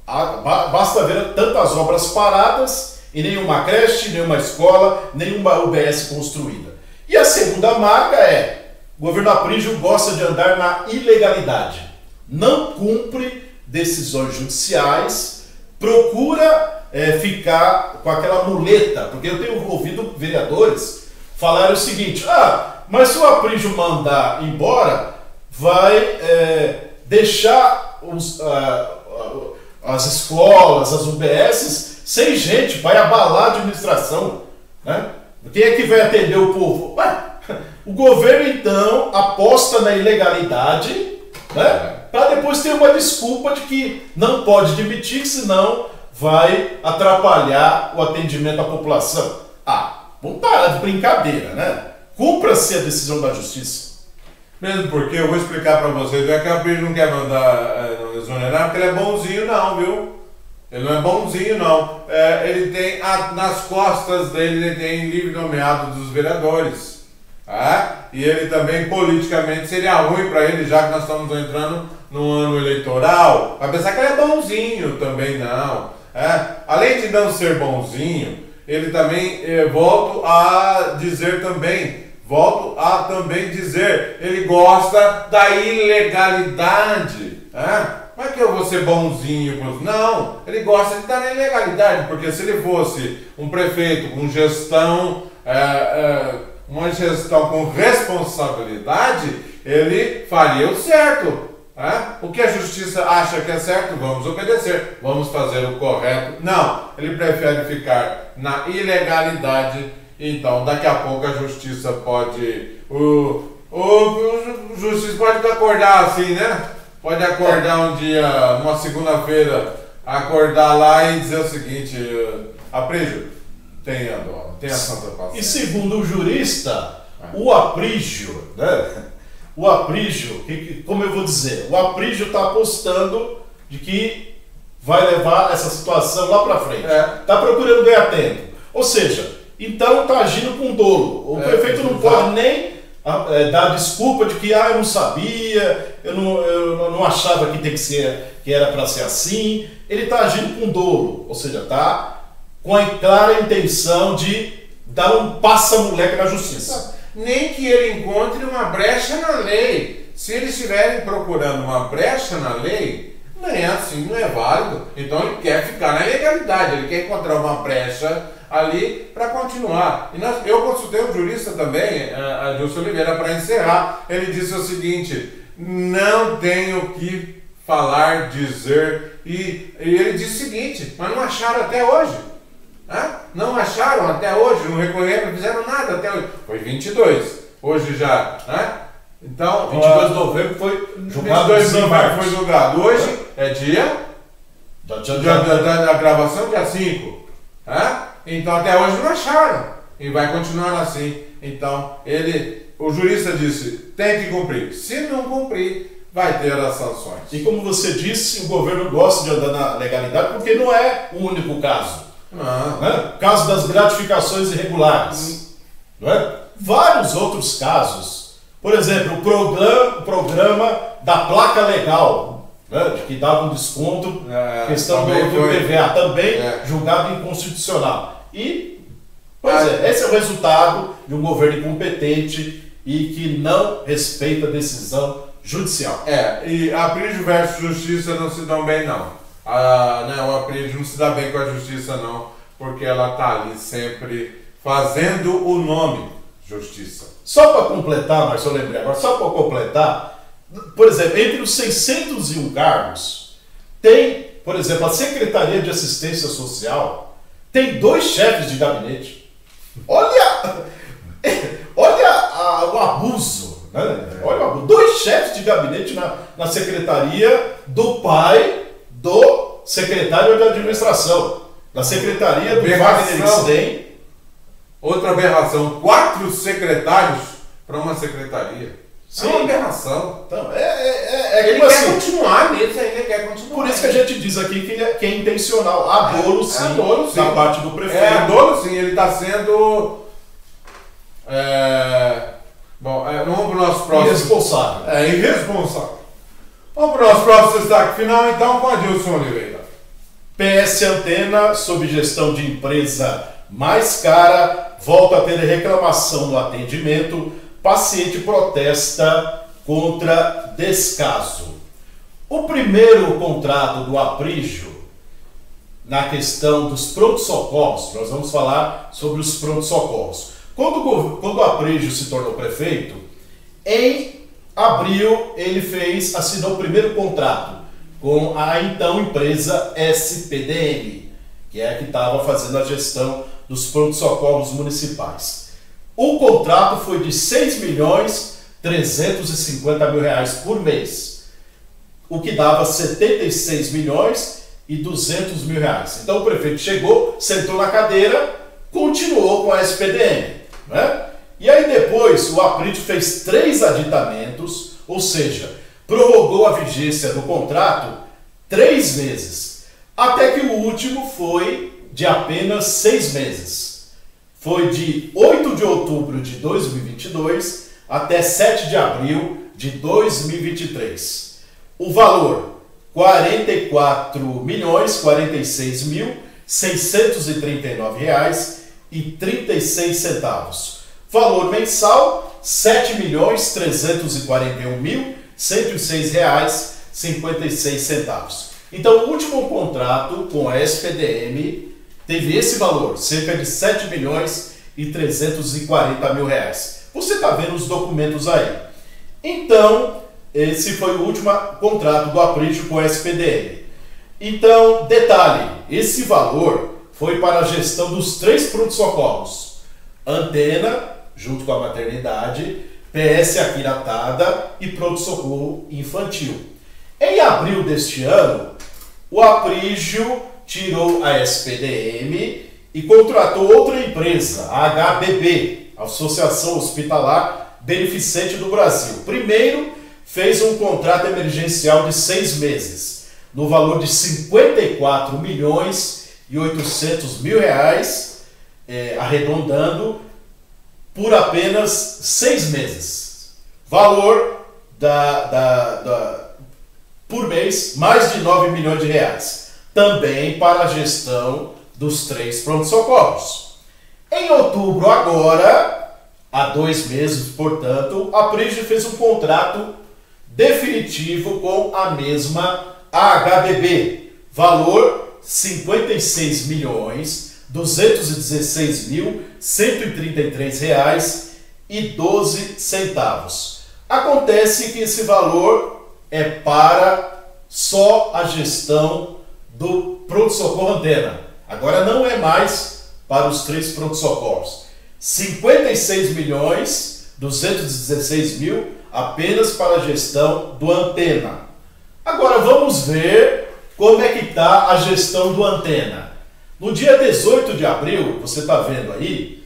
Basta ver tantas obras paradas e nenhuma creche, nenhuma escola, nenhuma UBS construída. E a segunda marca o governo Aprígio gosta de andar na ilegalidade. Não cumpre decisões judiciais, procura ficar com aquela muleta, porque eu tenho ouvido vereadores falarem o seguinte: mas se o Aprígio mandar embora, vai deixar as escolas, as UBSs sem gente, vai abalar a administração, Quem é que vai atender o povo? O governo então aposta na ilegalidade, para depois ter uma desculpa de que não pode demitir, senão vai atrapalhar o atendimento à população. Vamos parar de brincadeira, Cumpra-se a decisão da justiça. Mesmo porque, eu vou explicar para vocês, não é que o Aprígio não quer mandar exonerar, porque ele é bonzinho não, viu? Ele não é bonzinho não. Ele tem, nas costas dele, ele tem livre nomeado dos vereadores. E ele também, politicamente, seria ruim para ele, já que nós estamos entrando no ano eleitoral. Vai pensar que ele é bonzinho também, não. Além de não ser bonzinho, ele também, volto a também dizer, ele gosta da ilegalidade. Não é que eu vou ser bonzinho, não, ele gosta de estar na ilegalidade, porque se ele fosse um prefeito com gestão, uma gestão com responsabilidade, ele faria o certo. O que a justiça acha que é certo, vamos obedecer, vamos fazer o correto. Não, ele prefere ficar na ilegalidade. Então, daqui a pouco a justiça pode... justiça pode acordar assim, né? Pode acordar um dia, numa segunda-feira, acordar lá e dizer o seguinte, Aprígio, tenha dó, tenha santa paciência. E segundo o jurista, o Aprígio, né? O Aprígio, como eu vou dizer, o Aprígio está apostando de que vai levar essa situação lá para frente. Está procurando ganhar tempo. Ou seja, então está agindo com dolo. O prefeito não pode nem dar desculpa de que eu não sabia, eu não achava que tem que ser, que era para ser assim. Ele está agindo com dolo, ou seja, está com a clara intenção de dar um passa-moleque na justiça. Nem que ele encontre uma brecha na lei. Se eles estiverem procurando uma brecha na lei, não é assim, não é válido. Então ele quer ficar na legalidade, ele quer encontrar uma brecha ali para continuar. E eu consultei um jurista também, Adilson Oliveira, para encerrar. Ele disse o seguinte: não tenho que falar, dizer. E ele disse o seguinte: mas não acharam até hoje. Não acharam até hoje, não recorreram, não fizeram nada até hoje. Foi 22, hoje já. Então, 22 de novembro foi julgado. 22 de novembro foi julgado. Hoje é dia da gravação, dia 5. Então até hoje não acharam. E vai continuar assim. Então, o jurista disse, tem que cumprir. Se não cumprir, vai ter as sanções. E como você disse, o governo gosta de andar na legalidade porque não é o único caso. Né? Caso das gratificações irregulares. Não é? Vários outros casos. Por exemplo, o programa da placa legal, né? De que dava um desconto, questão do PVA, também julgado inconstitucional. E, esse é o resultado de um governo incompetente e que não respeita a decisão judicial. E Aprígio versus Justiça não se dão bem, não. O Aprígio não se dá bem com a Justiça, não, porque ela está ali sempre fazendo o nome Justiça. Só para completar, mas eu lembrei agora, só para completar, por exemplo, entre os 601 cargos, tem, por exemplo, a Secretaria de Assistência Social, tem 2 chefes de gabinete. Olha o abuso, né? Olha o abuso. 2 chefes de gabinete na secretaria do pai do secretário de administração, da secretaria do Wagner Stein. Outra aberração, 4 secretários para uma secretaria. Sim. É uma aberração. Então, ele quer continuar nisso, ele quer continuar. Por isso que a gente diz aqui que é intencional. Há dolo sim, da parte do prefeito. Há dolo sim, ele está sendo... vamos para o nosso próximo... Irresponsável. Irresponsável. Vamos para o nosso próximo destaque final, então, com Adilson Oliveira. PS Antena, sob gestão de empresa mais cara, volta a ter reclamação no atendimento. Paciente protesta contra descaso. O primeiro contrato do Aprígio, na questão dos prontos-socorros, nós vamos falar sobre os prontos-socorros. Quando o Aprígio se tornou prefeito, em abril ele assinou o primeiro contrato com a então empresa SPDM, que é a que estava fazendo a gestão dos prontos-socorros municipais. O contrato foi de R$ 6.350.000 por mês, o que dava R$ 76.200.000. Então o prefeito chegou, sentou na cadeira, continuou com a SPDM, né? E aí depois o Aprígio fez 3 aditamentos, ou seja, prorrogou a vigência do contrato 3 vezes, até que o último foi de apenas 6 meses. Foi de 8 de outubro de 2022 até 7 de abril de 2023. O valor, R$ 44.046.639,36. Valor mensal, R$ 7.341.106,56. Então, o último contrato com a SPDM teve esse valor, cerca de R$ 7.340.000. Você está vendo os documentos aí. Então, esse foi o último contrato do Aprígio com a SPDM. Então, detalhe, esse valor foi para a gestão dos 3 prontos-socorros. Antena, junto com a maternidade, PS Aquiratada e pronto-socorro infantil. Em abril deste ano, o Aprígio tirou a SPDM e contratou outra empresa, a HBB, Associação Hospitalar Beneficente do Brasil. Primeiro, fez um contrato emergencial de 6 meses, no valor de 54.800.000 reais, arredondando, por apenas 6 meses. Valor por mês, mais de 9 milhões de reais. Também para a gestão dos 3 pronto-socorros. Em outubro agora, há 2 meses, portanto, a Aprígio fez um contrato definitivo com a mesma HBB. Valor 56.216.133 reais e 12 centavos. Acontece que esse valor é para só a gestão do pronto-socorro Antena. Agora não é mais para os 3 pronto-socorros. 56.216.000 apenas para a gestão do Antena. Agora vamos ver como é que está a gestão do Antena. No dia 18 de abril, você está vendo aí,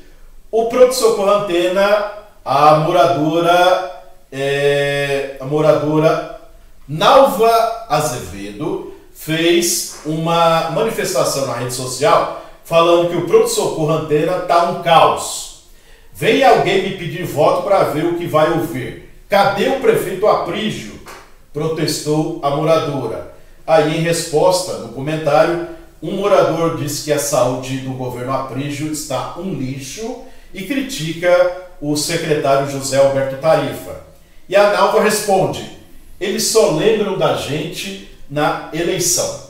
o pronto-socorro Antena, a moradora Nalva Azevedo, fez uma manifestação na rede social falando que o pronto-socorro Antena está um caos. Vem alguém me pedir voto para ver o que vai ouvir. Cadê o prefeito Aprígio? Protestou a moradora. Aí, em resposta, no comentário, um morador disse que a saúde do governo Aprígio está um lixo e critica o secretário José Alberto Tarifa. E a Nalva responde: eles só lembram da gente na eleição.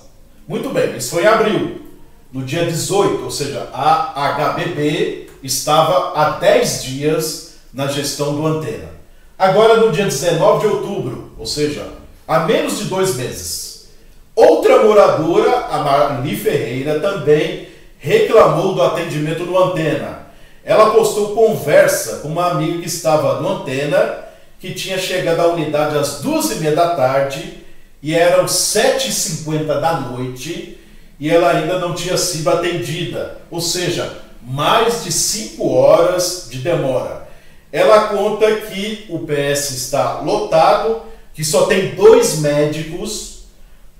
Muito bem, isso foi em abril. No dia 18, ou seja, a HBB estava há 10 dias na gestão do Antena. Agora, no dia 19 de outubro, ou seja, há menos de 2 meses, outra moradora, a Marli Ferreira, também reclamou do atendimento no Antena. Ela postou conversa com uma amiga que estava no Antena, que tinha chegado à unidade às 2h30 da tarde e eram 7h50 da noite e ela ainda não tinha sido atendida, ou seja, mais de 5 horas de demora. Ela conta que o PS está lotado, que só tem 2 médicos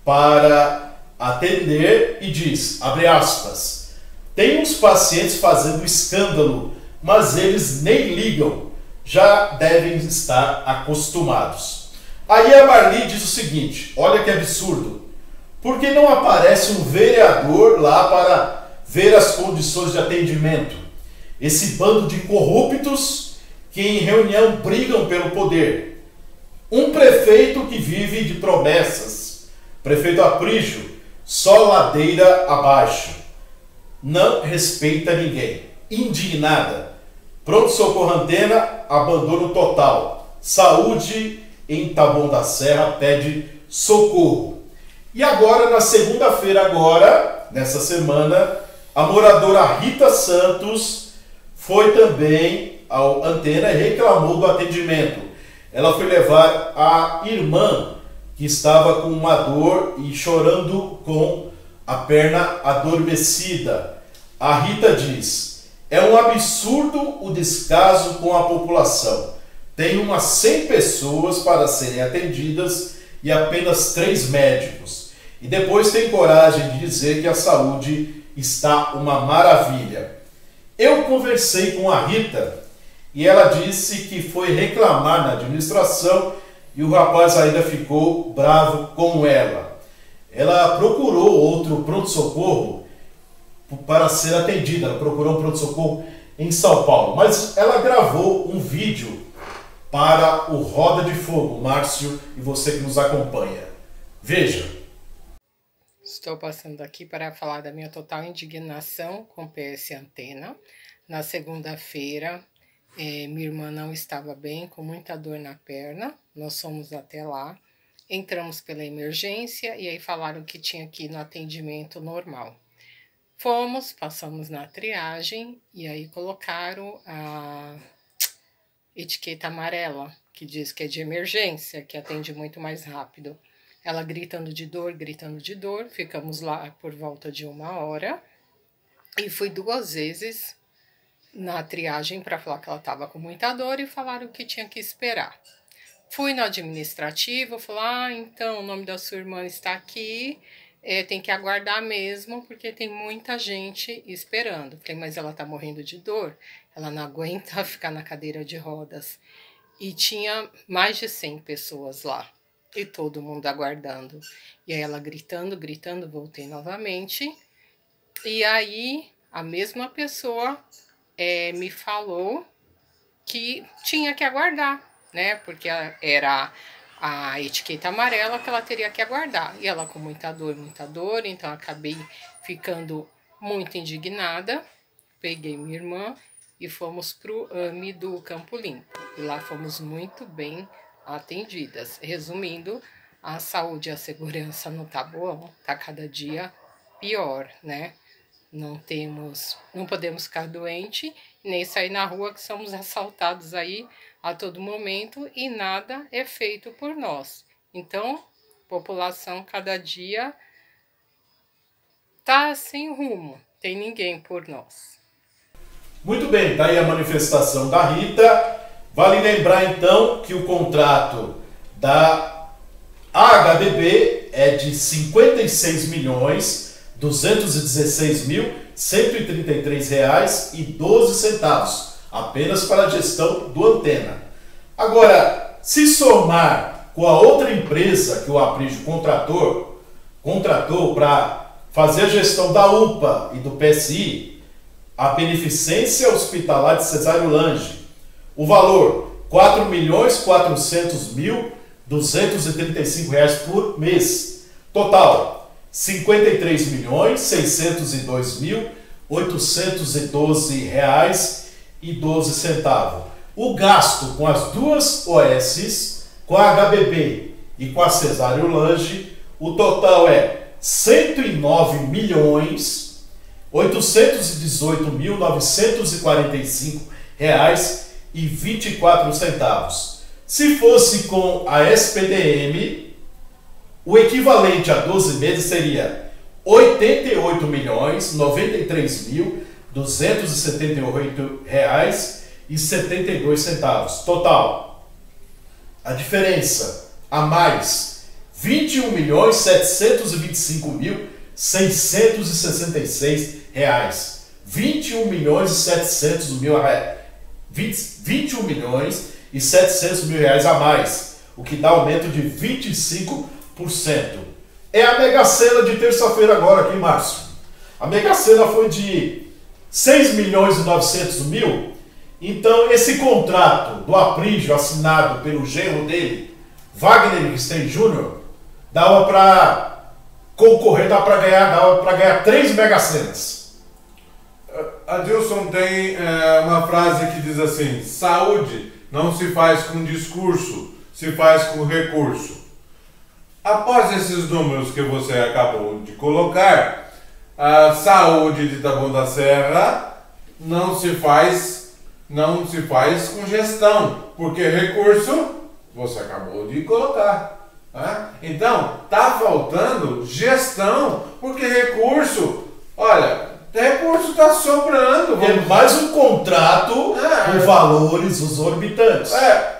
para atender e diz, abre aspas, tem uns pacientes fazendo escândalo, mas eles nem ligam, já devem estar acostumados. Aí a Marli diz o seguinte, olha que absurdo, por que não aparece um vereador lá para ver as condições de atendimento? Esse bando de corruptos que em reunião brigam pelo poder. Um prefeito que vive de promessas, prefeito Aprígio, só ladeira abaixo. Não respeita ninguém. Indignada. Pronto-socorro Antena, abandono total. Saúde em Taboão da Serra pede socorro. E agora, na segunda-feira agora, nessa semana, a moradora Rita Santos foi também ao Antena e reclamou do atendimento. Ela foi levar a irmã que estava com uma dor e chorando com a perna adormecida. A Rita diz, é um absurdo o descaso com a população. Tem umas 100 pessoas para serem atendidas e apenas 3 médicos. E depois tem coragem de dizer que a saúde está uma maravilha. Eu conversei com a Rita e ela disse que foi reclamar na administração e o rapaz ainda ficou bravo com ela. Ela procurou outro pronto-socorro para ser atendida. Ela procurou um pronto-socorro em São Paulo, mas ela gravou um vídeo para o Roda de Fogo, Márcio e você que nos acompanha. Veja. Estou passando aqui para falar da minha total indignação com o PS Antena. Na segunda-feira, minha irmã não estava bem, com muita dor na perna. Nós fomos até lá, entramos pela emergência e aí falaram que tinha que ir no atendimento normal. Fomos, passamos na triagem e aí colocaram etiqueta amarela, que diz que é de emergência, que atende muito mais rápido. Ela gritando de dor, ficamos lá por volta de 1 hora e fui 2 vezes na triagem para falar que ela estava com muita dor e falaram que tinha que esperar. Fui no administrativo, falei, então o nome da sua irmã está aqui, tem que aguardar mesmo, porque tem muita gente esperando. Falei, mas ela está morrendo de dor, ela não aguenta ficar na cadeira de rodas. E tinha mais de 100 pessoas lá. E todo mundo aguardando. E aí ela gritando, voltei novamente. E aí a mesma pessoa me falou que tinha que aguardar, né? Porque era a etiqueta amarela que ela teria que aguardar. E ela com muita dor, então acabei ficando muito indignada. Peguei minha irmã e fomos para o AME do Campo Limpo. E lá fomos muito bem atendidas. Resumindo, a saúde e a segurança não tá boa, tá cada dia pior, né? Não podemos ficar doentes, nem sair na rua, que somos assaltados aí a todo momento e nada é feito por nós. Então, população cada dia tá sem rumo, tem ninguém por nós. Muito bem, tá aí a manifestação da Rita. Vale lembrar então que o contrato da HBB é de R$ 56.216.133,12, apenas para a gestão do Antena. Agora, se somar com a outra empresa que o Aprígio contratou para fazer a gestão da UPA e do PSI, a Beneficência Hospitalar de Cesário Lange, o valor R$ 4.400.235 por mês. Total, R$ 53.602.812,12. O gasto com as duas OSs, com a HBB e com a Cesário Lange, o total é R$ 109.818.945,24. Se fosse com a SPDM, o equivalente a 12 meses seria R$ 88.093.278,72. Total. A diferença a mais R$ 21.725.666. R$ 21.700.000 a mais, o que dá aumento de 25%. É a Mega Sena de terça-feira agora aqui em março. A Mega Sena foi de 6.900.000. Então esse contrato do Aprígio assinado pelo genro dele, Wagner Ristei Jr., dava para concorrer, dava para ganhar 3 Mega Senas. Adilson tem uma frase que diz assim: saúde não se faz com discurso, se faz com recurso. Após esses números que você acabou de colocar, a saúde de Taboão da Serra não se faz com gestão, porque recurso você acabou de colocar. Né? Então, tá faltando gestão, porque recurso, olha, recurso está sobrando. É mais um contrato com valores exorbitantes.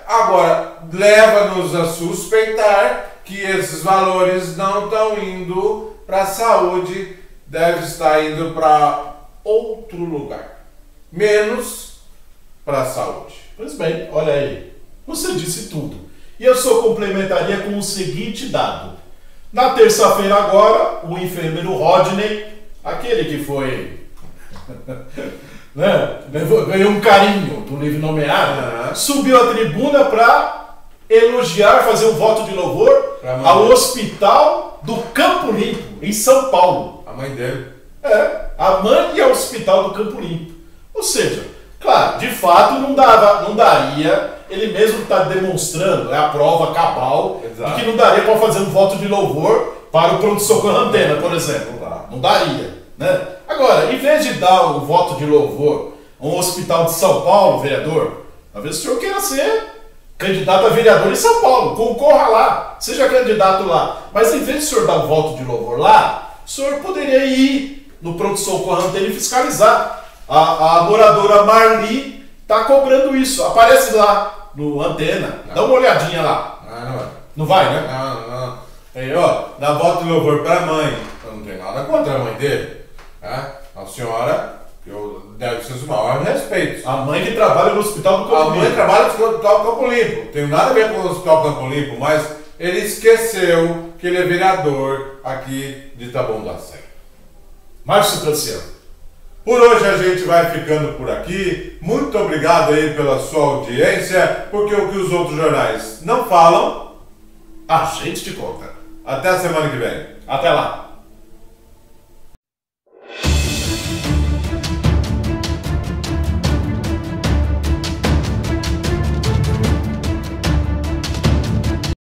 Agora, leva-nos a suspeitar que esses valores não estão indo para a saúde, deve estar indo para outro lugar, menos para a saúde. Pois bem, olha aí, você disse tudo. E eu só complementaria com o seguinte dado. Na terça-feira agora, o enfermeiro Rodney, aquele que foi né, ganhou um carinho do livre nomeado, subiu à tribuna para elogiar, fazer um voto de louvor ao Hospital do Campo Limpo, em São Paulo. A mãe dele. A mãe e o Hospital do Campo Limpo. Ou seja, claro, de fato não daria, ele mesmo está demonstrando, é a prova cabal, de que não daria para fazer um voto de louvor para o pronto-socorro Antena, por exemplo. Não daria, né? Agora, em vez de dar o voto de louvor a um hospital de São Paulo, vereador, Talvez o senhor queira ser candidato a vereador em São Paulo, concorra lá, seja candidato lá. Mas em vez de o senhor dar um voto de louvor lá, o senhor poderia ir no pronto-socorro Antena e fiscalizar. A moradora Marli está cobrando isso. Aparece lá no Antena, dá uma olhadinha lá. Não vai. Não vai, né? Não. Aí, ó, dá voto de louvor pra mãe. Eu não tenho nada contra a mãe dele. Né? A senhora, deve ser o maior respeito. A mãe que trabalha no Hospital do Campo Limpo. A mãe trabalha no Hospital Campo Limpo. Tem nada a ver com o Hospital Campo Limpo, mas ele esqueceu que ele é vereador aqui de Taboão da Serra. Márcio Canciano. Por hoje a gente vai ficando por aqui. Muito obrigado aí pela sua audiência, porque o que os outros jornais não falam, a gente te conta. até a semana que vem. Até lá.